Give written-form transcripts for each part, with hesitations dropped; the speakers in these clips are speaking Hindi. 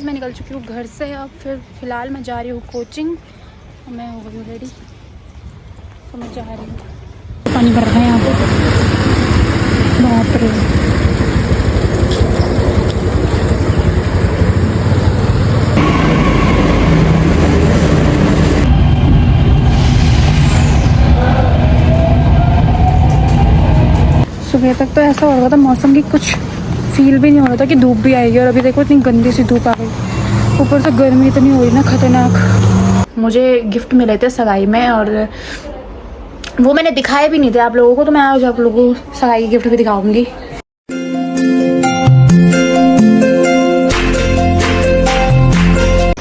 मैं निकल चुकी हूँ घर से। अब फ़िलहाल मैं जा रही हूँ कोचिंग। मैं हो गई हूँ रेडी, तो मैं जा रही हूँ। पानी भर रहा है यहाँ पे, बाप रे। सुबह तक तो ऐसा हो रहा था मौसम की कुछ फील भी नहीं हो रहा था कि धूप भी आएगी, और अभी देखो इतनी गंदी सी धूप आ गई। ऊपर से गर्मी इतनी हो रही ना, खतरनाक। मुझे गिफ्ट मिले थे सगाई में, और वो मैंने दिखाए भी नहीं थे आप लोगों को, तो मैं आज आप लोगों को सगाई की गिफ्ट भी दिखाऊंगी।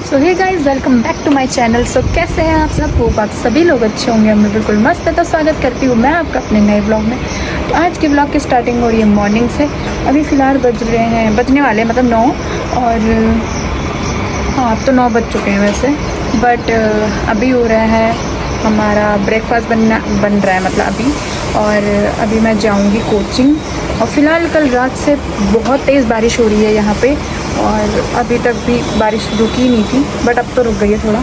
So hey guys, welcome back to my channel. So कैसे हैं आप सब? होप आप सभी लोग अच्छे होंगे। मैं बिल्कुल मस्त है। तो स्वागत करती हूँ मैं आपका अपने नए ब्लॉग में। तो आज के ब्लॉग की स्टार्टिंग हो रही है मॉर्निंग से। अभी फ़िलहाल बजने वाले मतलब 9, और हाँ अब तो 9 बज चुके हैं वैसे। बट अभी हो रहा है हमारा ब्रेकफास्ट बन रहा है मतलब अभी। और अभी मैं जाऊंगी कोचिंग। और फ़िलहाल कल रात से बहुत तेज़ बारिश हो रही है यहाँ पे, और अभी तक भी बारिश रुकी नहीं थी, बट अब तो रुक गई है थोड़ा।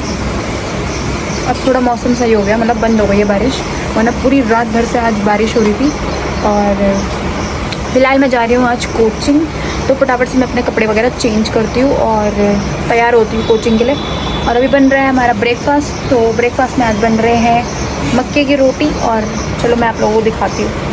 अब थोड़ा मौसम सही हो गया, मतलब बंद हो गई है बारिश, वरना पूरी रात भर से आज बारिश हो रही थी। और फ़िलहाल मैं जा रही हूँ आज कोचिंग, तो फटाफट से मैं अपने कपड़े वगैरह चेंज करती हूँ और तैयार होती हूँ कोचिंग के लिए। और अभी बन रहा है हमारा ब्रेकफास्ट। तो ब्रेकफास्ट में आज बन रहे हैं मक्के की रोटी, और चलो मैं आप लोगों को दिखाती हूँ।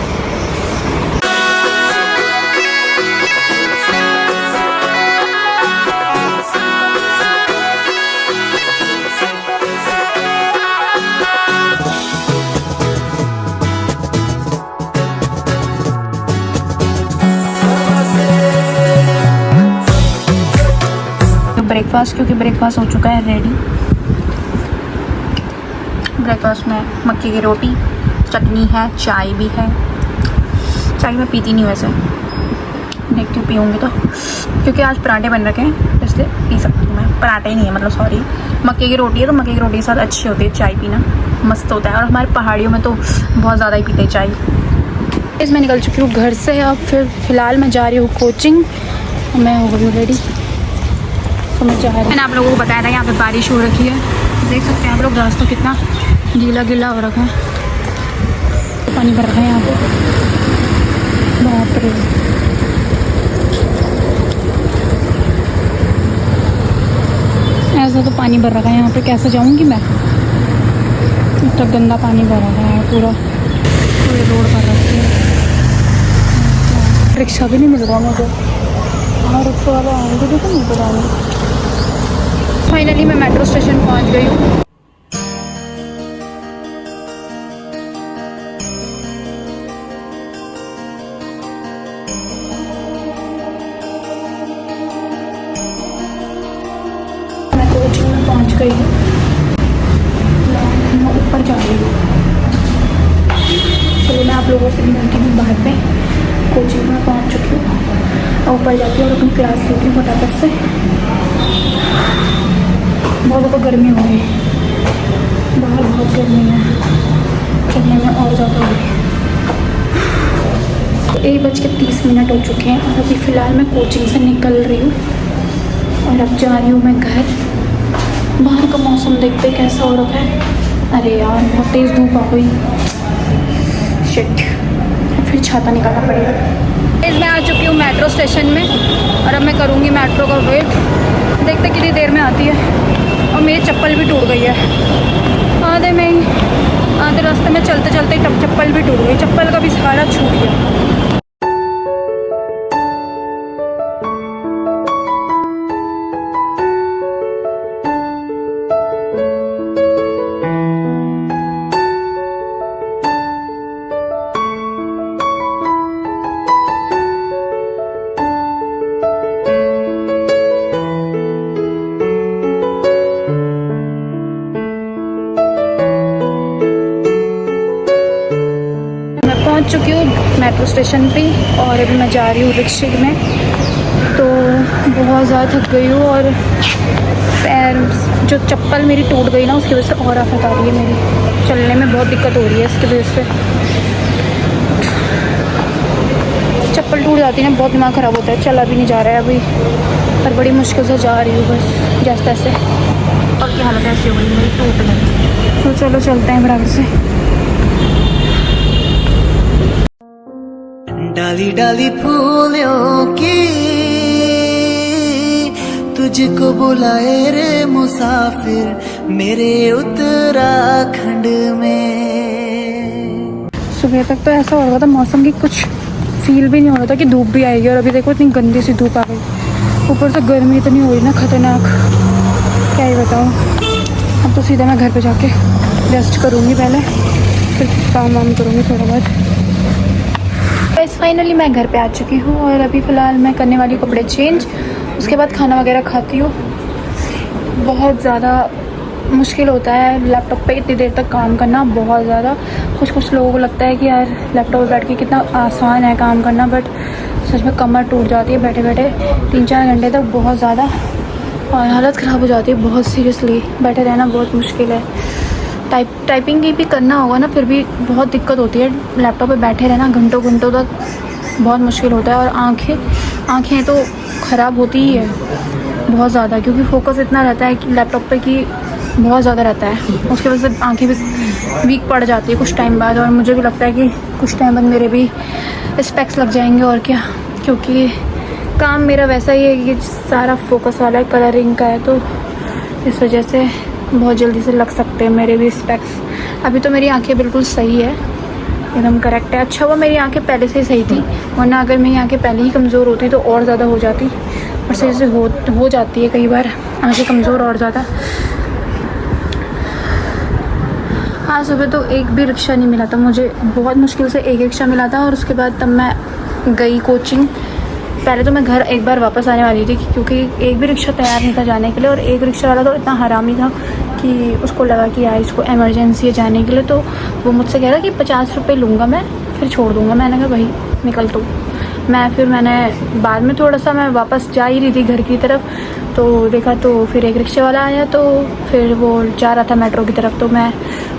ब्रेकफास्ट, क्योंकि ब्रेकफास्ट हो चुका है रेडी। ब्रेकफास्ट में मक्के की रोटी, चटनी है, चाय भी है। चाय मैं पीती नहीं वैसे, देखती हूँ पीऊँगी तो, क्योंकि आज पराठे बन रखे हैं इसलिए पी सकती हूँ मैं। पराठे नहीं है मतलब, सॉरी, मक्के की रोटी है, तो मक्के की रोटी के साथ अच्छी होती है चाय पीना, मस्त होता है। और हमारे पहाड़ियों में तो बहुत ज़्यादा ही पीते हैं चाय। मैं निकल चुकी हूँ घर से। अब फ़िलहाल मैं जा रही हूँ कोचिंग। मैं हो गई हूँ रेडी, तो मैं जा रही हूँ। मैंने आप लोगों को बताया था यहाँ पे बारिश हो रखी है, देख सकते हैं आप लोग। रास्ता कितना गीला गीला हो रखा है, पानी भर रहा है यहाँ पे, बाप रे। ऐसा तो पानी भर रखा है यहाँ पे, कैसे जाऊँगी मैं? इतना गंदा पानी भर रखा है पूरा, पूरे रोड पर रखी है। रिक्शा भी नहीं मिल रहा मुझे, और रिक्शा वाले आएंगे भी तो नहीं पता। फाइनली मैं मेट्रो स्टेशन पहुंच गई हूँ। मैं कोचिंग में पहुंच गई हूँ, मैं ऊपर जा रही हूँ। चलो मैं आप लोगों से मिलती हूँ बाद में। कोचिंग में पहुंच चुकी हूँ, ऊपर जाती हूँ और अपनी क्लास लेती हूँ फटाफट से। बहुत ज़्यादा गर्मी हो गई बाहर, बहुत गर्मी है, चलने में और ज़्यादा हो गई। 1:30 हो चुके हैं, और अभी फ़िलहाल मैं कोचिंग से निकल रही हूँ, और अब जा रही हूँ मैं घर। बाहर का मौसम देखते कैसा हो रखा है। अरे यार बहुत तेज़ धूप आ गई, शिट, फिर छाता निकालना पड़ेगा। मैं आ चुकी हूँ मेट्रो स्टेशन में, और अब मैं करूँगी मेट्रो का वेट। देखते कितनी देर में आती है। और मेरी चप्पल भी टूट गई है आधे रास्ते में चलते चलते चप्पल भी टूट गई। चप्पल का भी सहारा छूट गया। पहुंच चुकी हूँ मेट्रो स्टेशन पे, और अभी मैं जा रही हूँ रिक्शे में। तो बहुत ज़्यादा थक गई हूँ, और पैर जो चप्पल मेरी टूट गई ना, उसकी वजह से और आफत आ रही है मेरी, चलने में बहुत दिक्कत हो रही है इसकी वजह से। चप्पल टूट जाती है ना, बहुत दिमाग ख़राब होता है। चला भी नहीं जा रहा है अभी, और बड़ी मुश्किल से जा रही हूँ बस जैसे तैसे। और की हालत ऐसी हो गई मेरी, टूट गई। तो चलो चलते हैं बराबर से। डाली डाली फूलों की तुझको बुलाए रे मुसाफिर मेरे उत्तराखंड में। सुबह तक तो ऐसा हो रहा था मौसम की कुछ फील भी नहीं हो रहा था कि धूप भी आएगी, और अभी देखो इतनी गंदी सी धूप आ गई। ऊपर से गर्मी इतनी हो रही ना खतरनाक, क्या ही बताऊँ। अब तो सीधा मैं घर पे जाके रेस्ट करूँगी पहले, फिर काम वाम करूँगी थोड़ा बहुत। बस फाइनली मैं घर पे आ चुकी हूँ और अभी फ़िलहाल मैं करने वाली हूँ कपड़े चेंज, उसके बाद खाना वगैरह खाती हूँ। बहुत ज़्यादा मुश्किल होता है लैपटॉप पे इतनी देर तक काम करना, बहुत ज़्यादा। कुछ लोगों को लगता है कि यार लैपटॉप पे बैठ के कितना आसान है काम करना, बट सच में कमर टूट जाती है बैठे बैठे 3-4 घंटे तक, बहुत ज़्यादा, और हालत ख़राब हो जाती है बहुत सीरियसली। बैठे रहना बहुत मुश्किल है। टाइपिंग भी करना होगा ना, फिर भी बहुत दिक्कत होती है। लैपटॉप पे बैठे रहना घंटों घंटों तक बहुत मुश्किल होता है, और आँखें तो ख़राब होती ही है बहुत ज़्यादा, क्योंकि फोकस इतना रहता है कि लैपटॉप पे कि बहुत ज़्यादा रहता है। उसकी वजह से आँखें भी वीक पड़ जाती है कुछ टाइम बाद, और मुझे भी लगता है कि कुछ टाइम बाद मेरे भी स्पेक्स लग जाएंगे और क्या, क्योंकि काम मेरा वैसा ही है कि सारा फोकस वाला है, कलरिंग का है, तो इस वजह से बहुत जल्दी से लग सकते हैं मेरे भी स्पेक्स। अभी तो मेरी आंखें बिल्कुल सही है, एकदम करेक्ट है। अच्छा हुआ मेरी आंखें पहले से ही सही थी, वरना अगर मेरी आंखें पहले ही कमज़ोर होती तो और ज़्यादा हो जाती, और सही से हो जाती है कई बार आंखें कमज़ोर और ज़्यादा। आज सुबह तो एक भी रिक्शा नहीं मिला था मुझे, बहुत मुश्किल से एक रिक्शा मिला था, और उसके बाद तब मैं गई कोचिंग। पहले तो मैं घर एक बार वापस आने वाली थी, क्योंकि एक भी रिक्शा तैयार नहीं था जाने के लिए, और एक रिक्शा वाला तो इतना हरामी था कि उसको लगा कि यार इसको इमरजेंसी है जाने के लिए, तो वो मुझसे कह रहा कि 50 रुपये लूँगा मैं, फिर छोड़ दूँगा। मैंने कहा भाई निकल तो। मैंने बाद में थोड़ा सा मैं वापस जा ही रही थी घर की तरफ, तो देखा तो फिर एक रिक्शे वाला आया, तो फिर वो जा रहा था मेट्रो की तरफ, तो मैं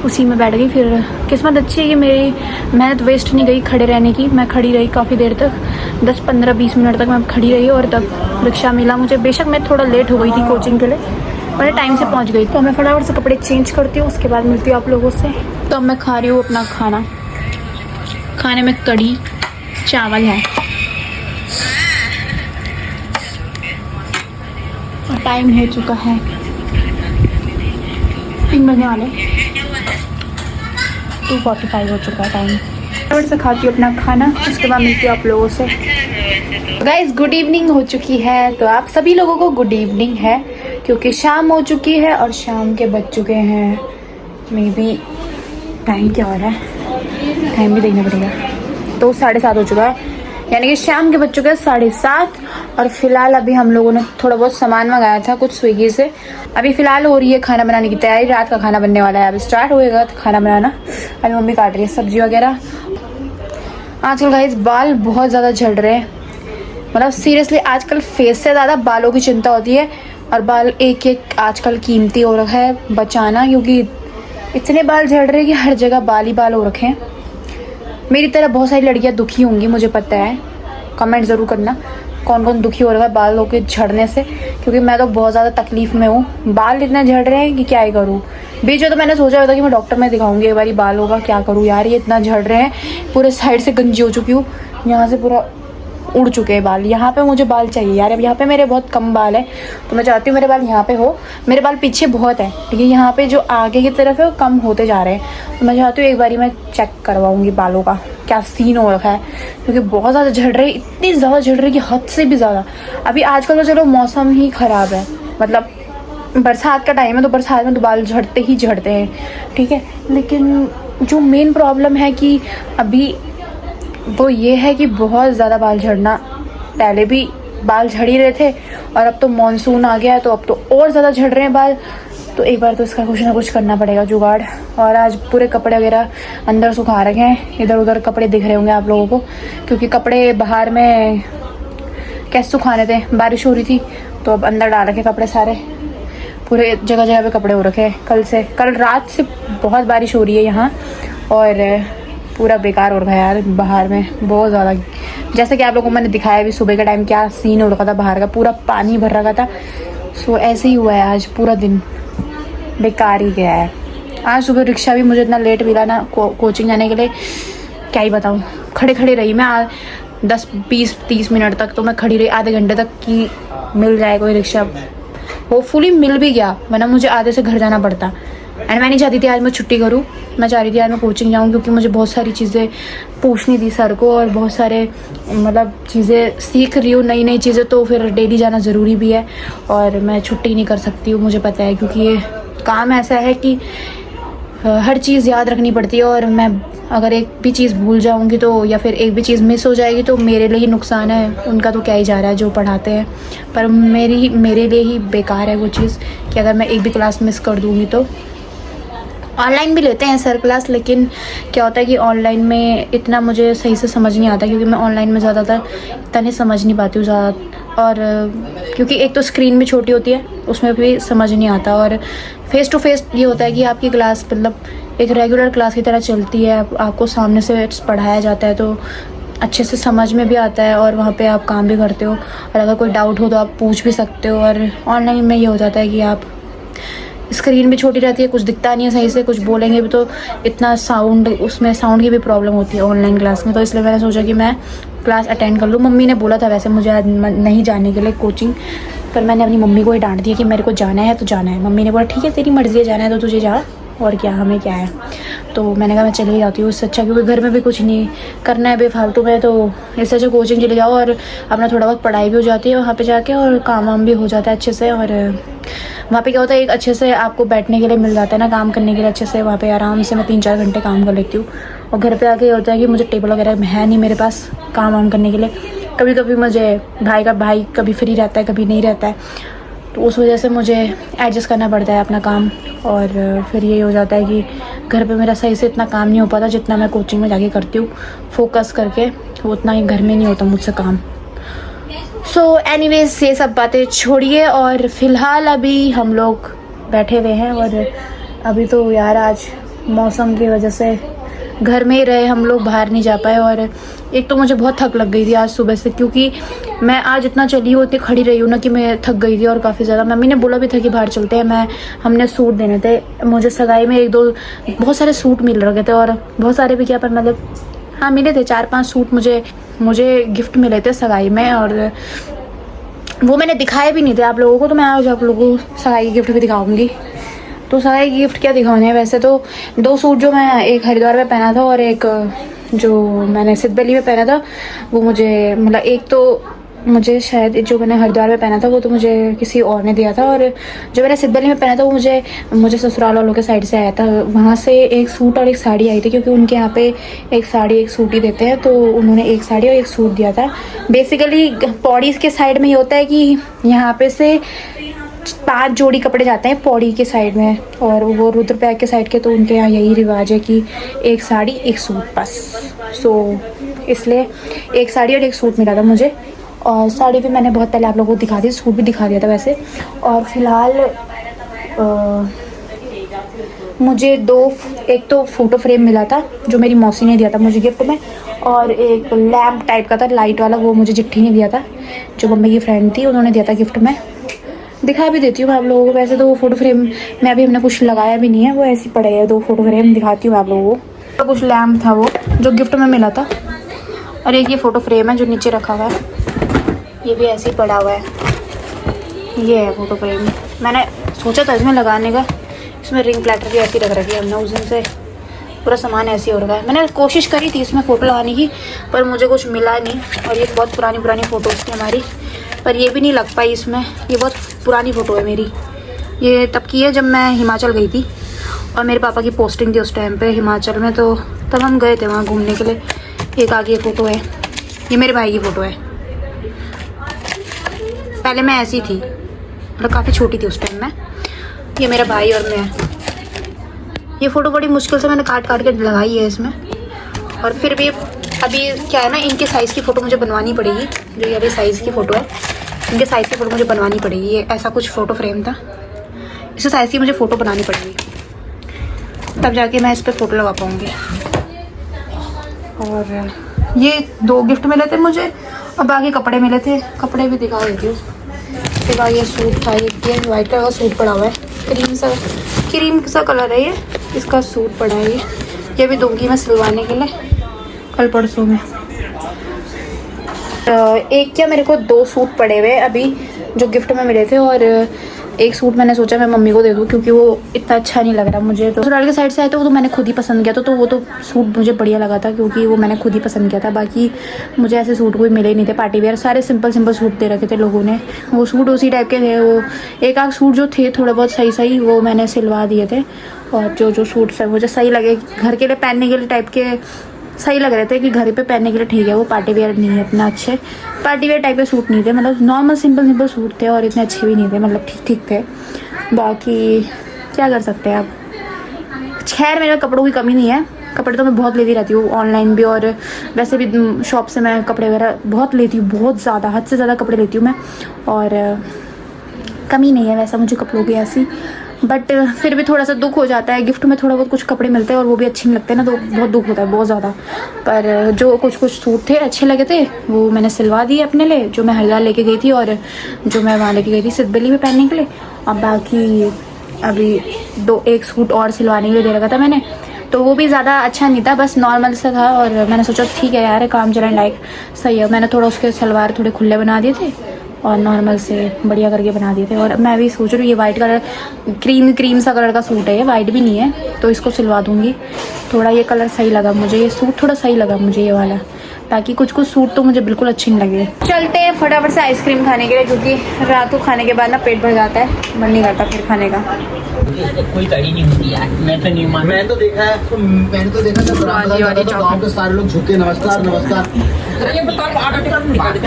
उसी में बैठ गई। फिर किस्मत अच्छी है कि मेरी मेहनत वेस्ट नहीं गई खड़े रहने की। मैं खड़ी रही काफ़ी देर तक, 10-15-20 मिनट तक मैं खड़ी रही, और तब रिक्शा मिला मुझे। बेशक मैं थोड़ा लेट हो गई थी कोचिंग के लिए, मैंने टाइम से पहुंच गई। तो मैं फटाफट से कपड़े चेंज करती हूँ, उसके बाद मिलती हूँ आप लोगों से। तो अब मैं खा रही हूँ अपना खाना। खाने में कढ़ी चावल है, और टाइम हो चुका है 3 बजने वाले, 2:45 हो चुका है टाइम। फटाफट से खाती हूँ अपना खाना, उसके बाद मिलती हूँ आप लोगों से। गाइज गुड इवनिंग हो चुकी है, तो आप सभी लोगों को गुड इवनिंग है, क्योंकि शाम हो चुकी है और शाम के बज चुके हैं मे बी, टाइम क्या हो रहा है, टाइम भी देखना पड़ेगा, तो 7:30 हो चुका है, यानी कि शाम के बज चुके हैं 7:30। और फिलहाल अभी हम लोगों ने थोड़ा बहुत सामान मंगाया था कुछ स्विगी से। अभी फिलहाल हो रही है खाना बनाने की तैयारी, रात का खाना बनने वाला है, अभी स्टार्ट होएगा खाना बनाना। अभी मम्मी काट रही है सब्जी वगैरह। आजकल गाइस बाल बहुत ज़्यादा झड़ रहे हैं, मतलब सीरियसली आजकल फेस से ज़्यादा बालों की चिंता होती है, और बाल एक एक आजकल कीमती हो रखा है बचाना, क्योंकि इतने बाल झड़ रहे हैं कि हर जगह बाल ही बाल हो रखे हैं। मेरी तरह बहुत सारी लड़कियां दुखी होंगी, मुझे पता है, कमेंट ज़रूर करना कौन कौन दुखी हो रहा है बालों के झड़ने से, क्योंकि मैं तो बहुत ज़्यादा तकलीफ़ में हूँ। बाल इतने झड़ रहे हैं कि क्या ही करूँ। बीच में तो मैंने सोचा था कि मैं डॉक्टर में दिखाऊंगी एक बारी बालों का, क्या करूँ यार, ये इतना झड़ रहे हैं, पूरे साइड से गंजी हो चुकी हूँ, यहाँ से पूरा उड़ चुके हैं बाल। यहाँ पे मुझे बाल चाहिए यार, अब यहाँ पे मेरे बहुत कम बाल है, तो मैं चाहती हूँ मेरे बाल यहाँ पे हो। मेरे बाल पीछे बहुत है, लेकिन यहाँ पे जो आगे की तरफ है वो कम होते जा रहे हैं, तो मैं चाहती हूँ एक बारी मैं चेक करवाऊँगी बालों का क्या सीन हो रखा है, क्योंकि बहुत ज़्यादा झड़ रहे, इतनी ज़्यादा झड़ रही कि हद से भी ज़्यादा। अभी आजकल तो चलो मौसम ही ख़राब है, मतलब बरसात का टाइम है, तो बरसात में तो बाल झड़ते ही झड़ते हैं, ठीक है, लेकिन जो मेन प्रॉब्लम है कि अभी वो ये है कि बहुत ज़्यादा बाल झड़ना, पहले भी बाल झड़ ही रहे थे, और अब तो मॉनसून आ गया है, तो अब तो और ज़्यादा झड़ रहे हैं बाल। तो एक बार तो इसका कुछ ना कुछ करना पड़ेगा जुगाड़। और आज पूरे कपड़े वगैरह अंदर सुखा रखे हैं, इधर उधर कपड़े दिख रहे होंगे आप लोगों को, क्योंकि कपड़े बाहर में कैसे सुखाने थे, बारिश हो रही थी, तो अब अंदर डाल रखे कपड़े सारे, पूरे जगह जगह पे कपड़े हो रखे हैं। कल रात से बहुत बारिश हो रही है यहाँ, और पूरा बेकार हो रखा है यार बाहर में बहुत ज़्यादा। जैसे कि आप लोगों को मैंने दिखाया भी सुबह का टाइम क्या सीन हो रखा था बाहर का, पूरा पानी भर रखा था। सो ऐसे ही हुआ है आज, पूरा दिन बेकार ही गया है। आज सुबह रिक्शा भी मुझे इतना लेट मिला ना कोचिंग जाने के लिए, क्या ही बताऊँ। खड़े खड़े रही मैं 10-20-30 मिनट तक, तो मैं खड़ी रही आधे घंटे तक कि मिल जाए कोई रिक्शा। होपफुली मिल भी गया, वरना मुझे आधे से घर जाना पड़ता। एंड मैं नहीं चाहती थी आज मैं छुट्टी करूँ, मैं चाह रही थी आज मैं कोचिंग जाऊँ, क्योंकि मुझे बहुत सारी चीज़ें पूछनी थी सर को, और बहुत सारे मतलब चीज़ें सीख रही हूँ, नई नई चीज़ें, तो फिर डेली जाना ज़रूरी भी है। और मैं छुट्टी नहीं कर सकती हूँ, मुझे पता है, क्योंकि ये काम ऐसा है कि हर चीज़ याद रखनी पड़ती है। और मैं अगर एक भी चीज़ भूल जाऊंगी तो, या फिर एक भी चीज़ मिस हो जाएगी तो मेरे लिए ही नुकसान है, उनका तो क्या ही जा रहा है जो पढ़ाते हैं। पर मेरे लिए ही बेकार है वो चीज़ कि अगर मैं एक भी क्लास मिस कर दूंगी तो। ऑनलाइन भी लेते हैं सर क्लास, लेकिन क्या होता है कि ऑनलाइन में इतना मुझे सही से समझ नहीं आता, क्योंकि मैं ऑनलाइन में ज़्यादातर इतना नहीं समझ नहीं पाती हूँ ज़्यादा। और क्योंकि एक तो स्क्रीन भी छोटी होती है, उसमें भी समझ नहीं आता। और फेस टू फेस ये होता है कि आपकी क्लास मतलब एक रेगुलर क्लास की तरह चलती है, आपको सामने से पढ़ाया जाता है, तो अच्छे से समझ में भी आता है, और वहाँ पे आप काम भी करते हो, और अगर कोई डाउट हो तो आप पूछ भी सकते हो। और ऑनलाइन में ये हो जाता है कि आप स्क्रीन भी छोटी रहती है, कुछ दिखता नहीं है सही से, कुछ बोलेंगे भी तो इतना साउंड, उसमें साउंड की भी प्रॉब्लम होती है ऑनलाइन क्लास में। तो इसलिए मैंने सोचा कि मैं क्लास अटेंड कर लूँ। मम्मी ने बोला था वैसे मुझे आज नहीं जाने के लिए कोचिंग, पर मैंने अपनी मम्मी को ही डांट दिया कि मेरे को जाना है तो जाना है। मम्मी ने बोला ठीक है तेरी मर्ज़ी है, जाना है तो तुझे जा, और क्या, हमें क्या है। तो मैंने कहा मैं चली ही जाती हूँ, उससे अच्छा, क्योंकि घर में भी कुछ नहीं करना है बेफालतू में, तो इससे अच्छा कोचिंग चले जाओ और अपना थोड़ा बहुत पढ़ाई भी हो जाती है वहाँ पे जाके, और काम वाम भी हो जाता है अच्छे से। और वहाँ पे क्या होता है, एक अच्छे से आपको बैठने के लिए मिल जाता है ना, काम करने के लिए अच्छे से। वहाँ पे आराम से मैं 3-4 घंटे काम कर लेती हूँ। और घर पे आके ये होता है कि मुझे टेबल वगैरह है नहीं मेरे पास काम वाम करने के लिए। कभी कभी मुझे भाई कभी फ्री रहता है, कभी नहीं रहता है, तो उस वजह से मुझे एडजस्ट करना पड़ता है अपना काम। और फिर ये हो जाता है कि घर पे मेरा सही से इतना काम नहीं हो पाता जितना मैं कोचिंग में जाके करती हूँ फोकस करके, तो उतना ही घर में नहीं होता मुझसे काम। सो एनीवेज ये सब बातें छोड़िए, और फ़िलहाल अभी हम लोग बैठे हुए हैं। और अभी तो यार आज मौसम की वजह से घर में ही रहे हम लोग, बाहर नहीं जा पाए। और एक तो मुझे बहुत थक लग गई थी आज सुबह से, क्योंकि मैं आज इतना चली हूँ, इतनी खड़ी रही हूँ ना कि मैं थक गई थी और काफ़ी ज़्यादा। मम्मी ने बोला भी था कि बाहर चलते हैं, हमने सूट देने थे मुझे सगाई में, 1-2 बहुत सारे सूट मिल रखे थे, और बहुत सारे भी क्या, पर मतलब हाँ मिले थे 4-5 सूट मुझे गिफ्ट मिले थे सगाई में। और वो मैंने दिखाए भी नहीं थे आप लोगों को, तो मैं आज आप लोगों को सगाई की गिफ्ट भी दिखाऊंगी। तो सगाई गिफ्ट क्या दिखाने हैं, वैसे तो 2 सूट जो मैं एक हरिद्वार में पहना था और एक जो मैंने सिद्ध वैली में पहना था, वो मुझे मतलब एक तो मुझे शायद जो मैंने हरिद्वार में पहना था वो तो मुझे किसी और ने दिया था, और जो मैंने सिद्ध वैली में पहना था वो मुझे ससुराल वालों के साइड से आया था। वहाँ से एक सूट और एक साड़ी आई थी, क्योंकि उनके यहाँ पे एक साड़ी एक सूट ही देते हैं, तो उन्होंने एक साड़ी और एक सूट दिया था। बेसिकली पौड़ी के साइड में ये होता है कि यहाँ पे से 5 जोड़ी कपड़े जाते हैं पौड़ी के साइड में, और वो रुद्रप्रयाग के साइड के, तो उनके यहाँ यही रिवाज है कि एक साड़ी एक सूट बस। सो इसलिए एक साड़ी और एक सूट मिला था मुझे, और साड़ी भी मैंने बहुत पहले आप लोगों को दिखा दी, सूट भी दिखा दिया था वैसे। और फिलहाल मुझे एक तो फ़ोटो फ्रेम मिला था जो मेरी मौसी ने दिया था मुझे गिफ्ट में, और एक लैम्प टाइप का था लाइट वाला, वो मुझे चिट्ठी ने दिया था, जो मम्मी की फ्रेंड थी उन्होंने दिया था गिफ्ट में। दिखा भी देती हूँ मैं आप लोगों को, वैसे तो वो फ़ोटो फ्रेम में अभी हमने कुछ लगाया भी नहीं है, वो ऐसे पड़े हैं 2 फ़ोटो फ्रेम, दिखाती हूँ आप लोगों को। कुछ लैम्प था वो जो गिफ्ट में मिला था, और एक ये फ़ोटो फ्रेम है जो नीचे रखा हुआ है, ये भी ऐसे ही पड़ा हुआ है। ये है फ़ोटो फ्रेम, मैंने सोचा था इसमें लगाने का, इसमें रिंग प्लेटर भी ऐसी रख रखी है हमने उस दिन से, पूरा सामान ऐसे ही हो रखा है। मैंने कोशिश करी थी इसमें फ़ोटो लगाने की, पर मुझे कुछ मिला नहीं, और ये बहुत पुरानी फ़ोटोज़ थी हमारी, पर ये भी नहीं लग पाई इसमें। ये बहुत पुरानी फ़ोटो है मेरी, ये तब की है जब मैं हिमाचल गई थी, और मेरे पापा की पोस्टिंग थी उस टाइम पे हिमाचल में, तो तब हम गए थे वहाँ घूमने के लिए। एक आगे फ़ोटो है, ये मेरे भाई की फ़ोटो है, पहले मैं ऐसी थी, मतलब काफ़ी छोटी थी उस टाइम में। ये मेरा भाई और मैं, ये फ़ोटो बड़ी मुश्किल से मैंने काट के लगाई है इसमें। और फिर भी अभी क्या है ना, इनके साइज़ की फ़ोटो मुझे बनवानी पड़ेगी, जो ये अभी साइज़ की फ़ोटो है, इनके साइज़ की फ़ोटो मुझे बनवानी पड़ेगी। ये ऐसा कुछ फ़ोटो फ्रेम था, इस साइज़ की मुझे फ़ोटो बनानी पड़ेगी, तब जाके मैं इस पर फ़ोटो लगा पाऊँगी। और ये 2 गिफ्ट मिले थे मुझे और बाकी कपड़े मिले थे। कपड़े भी दिखा देती हूँ। देखा ये सूट था, ये वाइट कलर का सूट पड़ा हुआ है, क्रीम सा कलर है ये, इसका सूट पड़ा है ये भी दूंगी मैं सिलवाने के लिए कल परसों में। एक क्या मेरे को 2 सूट पड़े हुए अभी जो गिफ्ट में मिले थे और एक सूट मैंने सोचा मैं मम्मी को दे दूँ क्योंकि वो इतना अच्छा नहीं लग रहा मुझे। तो ससुराल के साइड से आए तो वो तो मैंने खुद ही पसंद किया था, तो वो तो सूट मुझे बढ़िया लगा था क्योंकि वो मैंने खुद ही पसंद किया था। बाकी मुझे ऐसे सूट कोई मिले ही नहीं थे पार्टी वेयर, सारे सिंपल सूट दे रखे थे लोगों ने। वो सूट उसी टाइप के थे, वो एक आध सूट जो थे थोड़े बहुत सही वो मैंने सिलवा दिए थे। और जो सूट्स है मुझे सही लगे घर के लिए पहनने के लिए टाइप के सही लग रहे थे कि घर पे पहनने के लिए ठीक है, वो पार्टी वेयर नहीं है इतना अच्छे। पार्टी वेयर टाइप के सूट नहीं थे, मतलब नॉर्मल सिंपल सूट थे और इतने अच्छे भी नहीं थे, मतलब ठीक थे। बाकी क्या कर सकते हैं अब। खैर मेरे कपड़ों की कमी नहीं है, कपड़े तो मैं बहुत लेती रहती हूँ ऑनलाइन भी और वैसे भी शॉप से मैं कपड़े वगैरह बहुत लेती हूँ, बहुत ज़्यादा हद से ज़्यादा कपड़े लेती हूँ मैं और कमी नहीं है वैसा मुझे कपड़ों की ऐसी। बट फिर भी थोड़ा सा दुख हो जाता है, गिफ्ट में थोड़ा बहुत कुछ कपड़े मिलते हैं और वो भी अच्छे नहीं लगते ना, तो बहुत दुख होता है बहुत ज़्यादा। पर जो कुछ सूट थे अच्छे लगे थे वो मैंने सिलवा दिए अपने लिए, जो मैं हरिद्वार लेके गई थी और जो मैं वहाँ लेके गई थी सिद्धबली में पहनने के लिए। और बाकी अभी एक सूट और सिलवाने के लिए दे रखा था मैंने, तो वो भी ज़्यादा अच्छा नहीं था, बस नॉर्मल सा था। और मैंने सोचा ठीक है यार काम चलाने लायक सही है, मैंने थोड़ा उसके सलवार थोड़े खुले बना दिए थे और नॉर्मल से बढ़िया करके बना दिए थे। और मैं भी सोच रही हूँ ये वाइट कलर क्रीम सा कलर का सूट है, ये वाइट भी नहीं है तो इसको सिलवा दूँगी। थोड़ा ये कलर सही लगा मुझे, ये सूट थोड़ा सही लगा मुझे ये वाला। बाकी कुछ सूट तो मुझे बिल्कुल अच्छे नहीं लगे। चलते हैं फटाफट से आइसक्रीम खाने के लिए क्योंकि रात को खाने के बाद ना पेट भर जाता है, मन नहीं करता फिर खाने का। कोई कड़ी नहीं होती यार, मैं तो नहीं मान। मैंने तो देखा जब गाँव के सारे लोग झुके नमस्कार नमस्कार। ये बताओ आटा टिकट निकाल के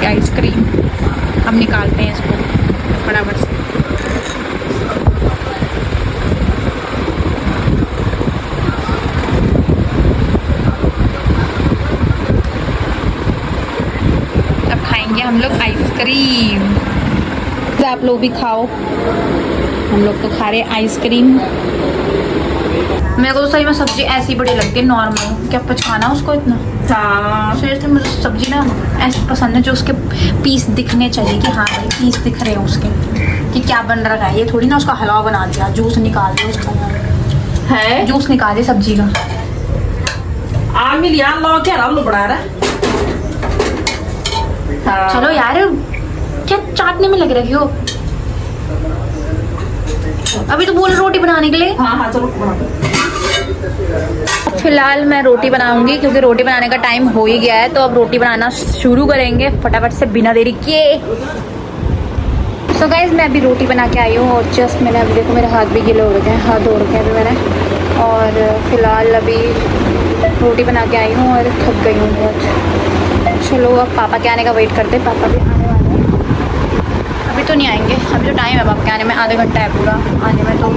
आइसक्रीम अब निकालते हैं इसको फटाफट से। अब खाएंगे हम लोग आइसक्रीम, आप लोग भी खाओ। हम लोग तो खा रहे हैं आइसक्रीम। मेरे को तो सही में सब्जी ऐसी बड़ी लगती है नॉर्मल, क्या पछाना उसको इतना। सीरियसली मुझे सब्जी ना ऐसी पसंद है जो उसके पीस दिखने चाहिए कि हाँ भाई पीस दिख रहे हैं उसके कि क्या बन रहा है। ये थोड़ी ना उसका हलवा बना दिया, जूस निकाल दिया उसका है, जूस निकाल दिया सब्जी का। चलो यार क्या चाटने में लग रही हो, अभी तो बोल रोटी बनाने के लिए। हाँ चलो फिलहाल मैं रोटी बनाऊंगी क्योंकि रोटी बनाने का टाइम हो ही गया है, तो अब रोटी बनाना शुरू करेंगे फटाफट से बिना देरी किए। सो गाइज मैं अभी रोटी बना के आई हूँ और जस्ट मैंने अभी देखो मेरे हाथ भी गीले हो रखे हैं, हाथ धो रखे हैं अभी मैंने। और फिलहाल अभी रोटी बना के आई हूँ और थक गई हूँ बहुत। चलो अब पापा के आने का वेट करते हैं, पापा भी आने वाले हैं। अभी तो नहीं आएंगे, अभी तो टाइम है पापा के आने में, आधे घंटा है पूरा आने में, तो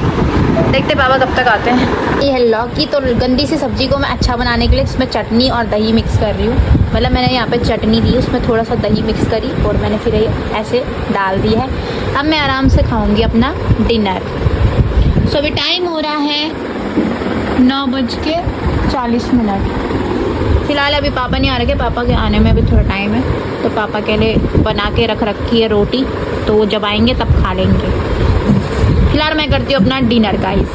देखते पापा कब तक आते हैं। ये लौकी तो गंदी सी सब्जी को मैं अच्छा बनाने के लिए इसमें चटनी और दही मिक्स कर रही हूँ। मतलब मैंने यहाँ पे चटनी दी, उसमें थोड़ा सा दही मिक्स करी और मैंने फिर ऐसे डाल दी है। अब मैं आराम से खाऊंगी अपना डिनर। सो अभी टाइम हो रहा है 9:40। फिलहाल अभी पापा नहीं आ रहे, पापा के आने में अभी थोड़ा टाइम है, तो पापा के लिए बना के रखी है रोटी, तो वो जब आएंगे तब खा लेंगे। फिलहाल मैं करती हूँ अपना डिनर गाइस।